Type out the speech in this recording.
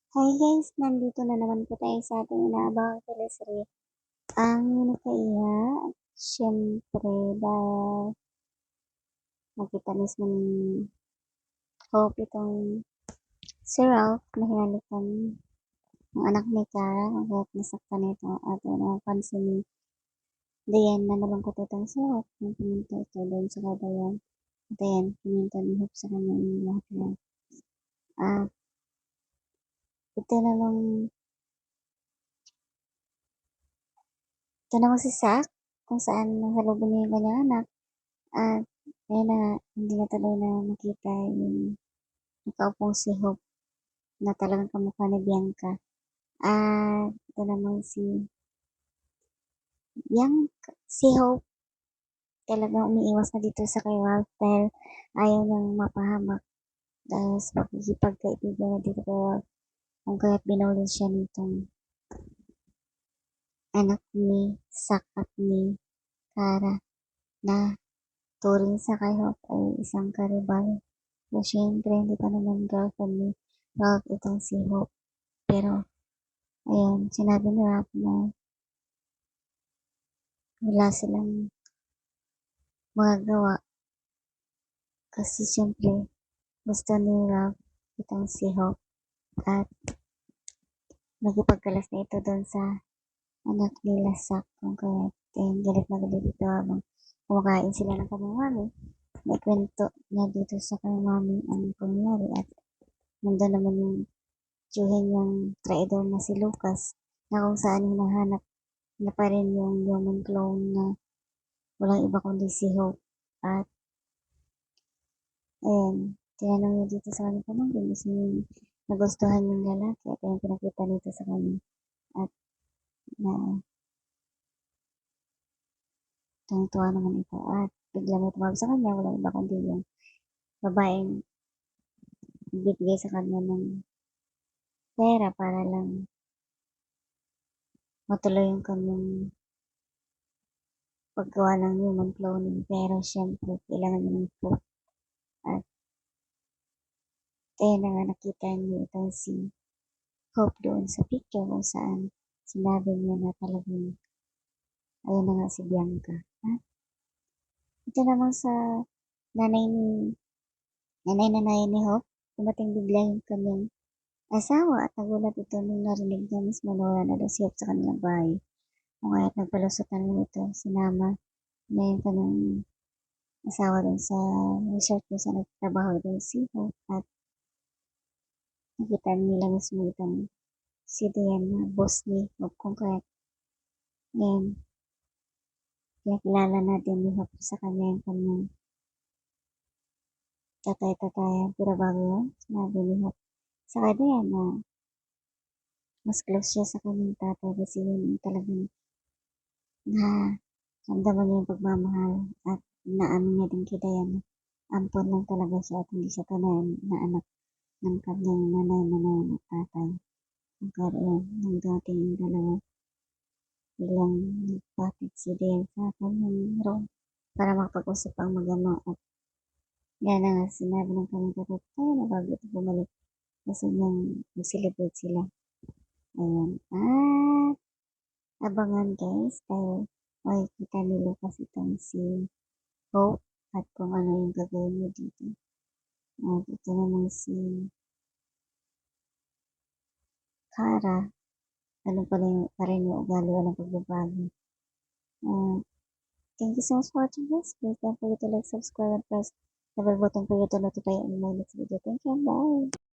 Hi guys, nandito na naman po tayo sa ating inaabang teleserye, ang Nikaiya. Siyempre, dahil nakita mismo ni Hope itong si Ralph na hinalikan ng anak ni Kara kung kahit nasaktan ito at napansin ni Dayan na malungkot itong si Hope nang pumunta ito doon sa kadayan. At ayan, pumunta ni Hope sa kanya yung lahat yan. At ito naman si Zack kung saan nasalubong niya yung kanyang anak. At ayun na nga, hindi na tuloy na makita yung nakaupong si Hope na talagang kamukha ni Bianca. At ito naman si Hope talagang umiiwas na dito sa kay Ralph dahil ayaw niyang mapahamak dahil sa pagkikipagkaibigan na dito kay Ralph kung kaya't binawal siya nitong anak ni Zack at ni Kara na turing sa kay Hope ay isang karibal. So, syempre, hindi pa naman girlfriend ni Ralph itong si Hope. Pero, ayun, sinabi ni Ralph na wala silang magagawa. Kasi syempre, gusto ni Ralph itong si Hope. At nagipagkalas na ito doon sa anak nila Zack. Kung kaya, galit na galit ito habang kumakain sila ng kanyang mami. May kwento na dito sa kanyang mami ang pangyari. At nandun naman yung tiyuhin niyang traidor na si Lucas na kung saan hinahanap na pa rin yung human clone na walang iba kundi si Hope. At ayan, tinanong niya dito sa kanyang pamangkin gusto niya nagustuhan yung lalaki at ayan pinakita nito sa kanya. At na tungtuwa naman ito at bigla may tumawag sa kanya walang iba kundi yung babaeng bigay sa kanya ng pera para lang matuloy yung kanyang paggawa ng human cloning. Pero syempre, kailangan niya ng proof. At ayun na nga nakita niyo itong si Hope doon sa picture kung saan sinabi niya na talagang ayun na nga si Bianca. Ito naman sa nanay ni Hope, dumating bigla yung kanyang asawa at nagulat ito nung narinig niya mismo na wala na daw si Hope sa kanilang bahay. Kung kaya't nagpalusutan mo ito, sinama niya yung kanyang asawa doon sa resort kung saan nagtrabaho doon si Hope at nakita nila mismo itong si Diane na boss ni Hope kung kaya't ngayon pinakilala natin ni Hope sa kanya yung kanyang tatay-tatayan. Pero bago yun, sinabi ni Hope sa kanya na mas close siya sa kanyang tatay kasi yun yung talagang na ramdaman niya yung pagmamahal at naamin niya din kay Diana. Ampon lang talaga siya at hindi siya tunay na anak ng kanyang nanay at tatay. Ang karoon ng dating yung dalawa bilang nagpatid si Diane sa kanyang room para makapag-usap ang mag-ama at yan na nga sinabi ng kanyang tatay na bago ito bumalik gusto niyang mag-celebrate sila. Ayan. At abangan guys dahil makikita ni Lucas itong si Hope at kung ano yung gagawin niya dito. At ito naman si Kara. Ano pa rin yung ugali, walang pagbabago. Thank you so much for watching this. Please don't forget to like, subscribe, and press the bell button for you to notify on my next video. Thank you and bye!